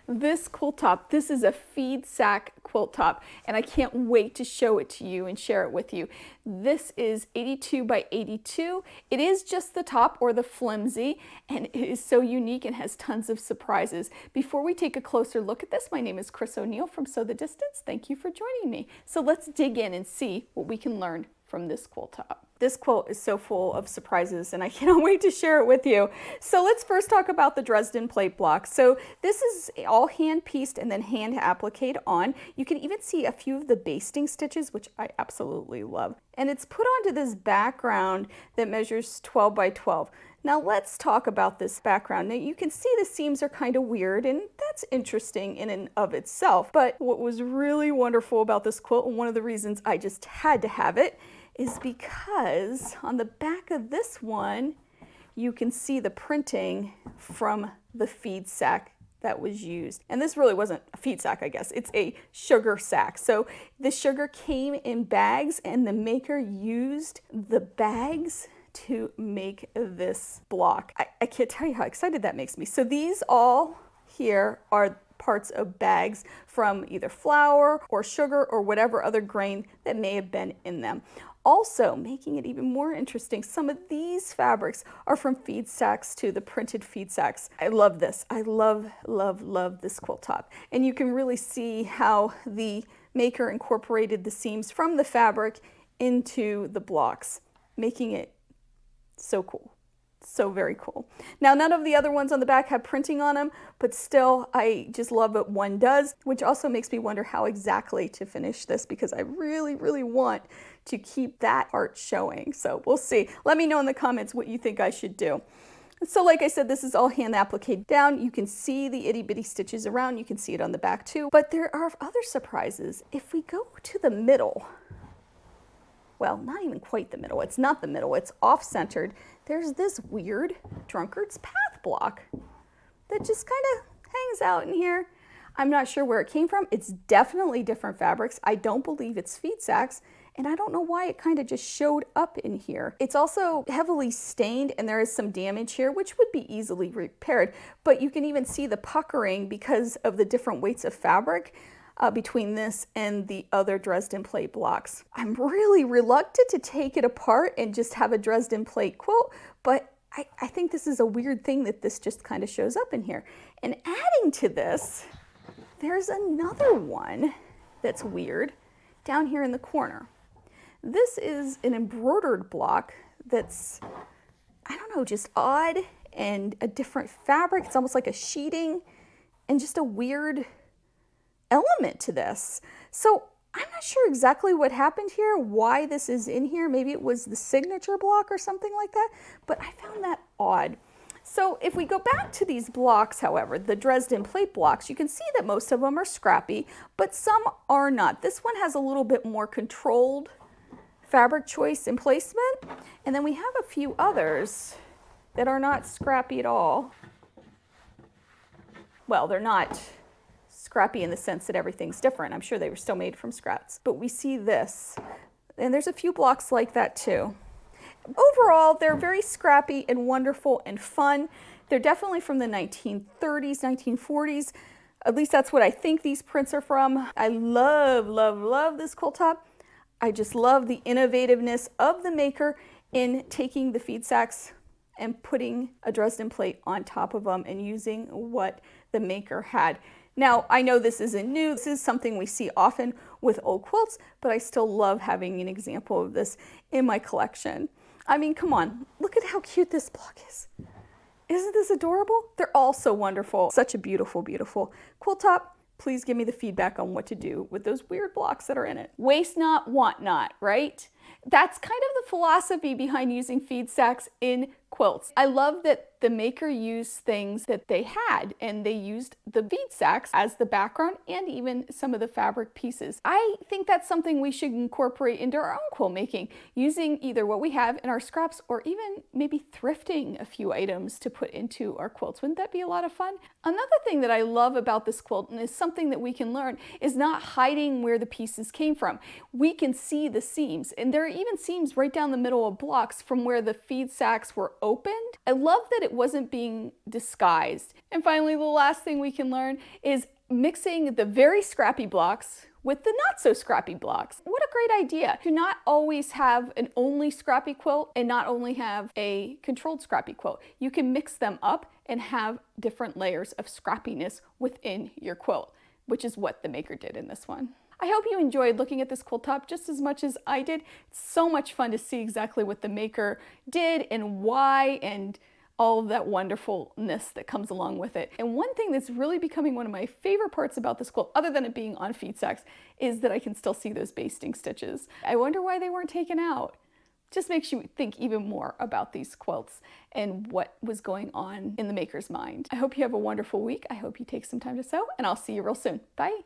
this quilt top. This is a feed sack quilt top, and I can't wait to show it to you and share it with you. This is 82 by 82. It is just the top or the flimsy, and it is so unique and has tons of surprises. Before we take a closer look at this, my name is Chris O'Neill from Sew the Distance. Thank you for joining me. So let's dig in and see what we can learn from this quilt top. This quilt is so full of surprises and I cannot wait to share it with you. So let's first talk about the Dresden plate block. So this is all hand pieced and then hand appliqued on. You can even see a few of the basting stitches, which I absolutely love. And it's put onto this background that measures 12 by 12. Now let's talk about this background. Now you can see the seams are kind of weird, and that's interesting in and of itself. But what was really wonderful about this quilt, and one of the reasons I just had to have it, is because on the back of this one, you can see the printing from the feed sack that was used. And this really wasn't a feed sack, I guess. It's a sugar sack. So the sugar came in bags and the maker used the bags to make this block. I can't tell you how excited that makes me. So these all here are parts of bags from either flour or sugar or whatever other grain that may have been in them. Also, making it even more interesting, some of these fabrics are from feed sacks to the printed feed sacks. I love this. I love, love, love this quilt top. And you can really see how the maker incorporated the seams from the fabric into the blocks, making it so cool. So very cool. Now, none of the other ones on the back have printing on them, but still, I just love what one does, which also makes me wonder how exactly to finish this, because I really, really want to keep that art showing. So we'll see. Let me know in the comments what you think I should do. So like I said, this is all hand appliqued down. You can see the itty bitty stitches around. You can see it on the back too, but there are other surprises. If we go to the middle, well, not even quite the middle. It's not the middle. It's off-centered. There's this weird drunkard's path block that just kind of hangs out in here. I'm not sure where it came from. It's definitely different fabrics. I don't believe it's feed sacks, and I don't know why it kind of just showed up in here. It's also heavily stained, and there is some damage here, which would be easily repaired, but you can even see the puckering because of the different weights of fabric between this and the other Dresden plate blocks. I'm really reluctant to take it apart and just have a Dresden plate quilt, but I think this is a weird thing that this just kind of shows up in here. And adding to this, there's another one that's weird down here in the corner. This is an embroidered block that's, I don't know, just odd and a different fabric. It's almost like a sheeting and just a weird element to this. So I'm not sure exactly what happened here, why this is in here. Maybe it was the signature block or something like that, but I found that odd. So if we go back to these blocks, however, the Dresden plate blocks, you can see that most of them are scrappy, but some are not. This one has a little bit more controlled fabric choice and placement, and then we have a few others that are not scrappy at all. Well, they're not scrappy in the sense that everything's different. I'm sure they were still made from scraps, but we see this, and there's a few blocks like that too. Overall, they're very scrappy and wonderful and fun. They're definitely from the 1930s, 1940s. At least that's what I think these prints are from. I love, love, love this quilt top. I just love the innovativeness of the maker in taking the feed sacks and putting a Dresden plate on top of them and using what the maker had. Now, I know this isn't new. This is something we see often with old quilts, but I still love having an example of this in my collection. I mean, come on, look at how cute this block is. Isn't this adorable? They're all so wonderful. Such a beautiful, beautiful quilt top. Please give me the feedback on what to do with those weird blocks that are in it. Waste not, want not, right? That's kind of the philosophy behind using feed sacks in quilts. I love that the maker used things that they had, and they used the feed sacks as the background and even some of the fabric pieces. I think that's something we should incorporate into our own quilt making, using either what we have in our scraps or even maybe thrifting a few items to put into our quilts. Wouldn't that be a lot of fun? Another thing that I love about this quilt, and is something that we can learn, is not hiding where the pieces came from. We can see the seams, and there are even seams right down the middle of blocks from where the feed sacks were opened. I love that it wasn't being disguised. And finally, the last thing we can learn is mixing the very scrappy blocks with the not so scrappy blocks. What a great idea to not always have an only scrappy quilt and not only have a controlled scrappy quilt. You can mix them up and have different layers of scrappiness within your quilt, which is what the maker did in this one. I hope you enjoyed looking at this quilt top just as much as I did. It's so much fun to see exactly what the maker did and why, and all of that wonderfulness that comes along with it. And one thing that's really becoming one of my favorite parts about this quilt, other than it being on feed sacks, is that I can still see those basting stitches. I wonder why they weren't taken out. Just makes you think even more about these quilts and what was going on in the maker's mind. I hope you have a wonderful week. I hope you take some time to sew, and I'll see you real soon. Bye.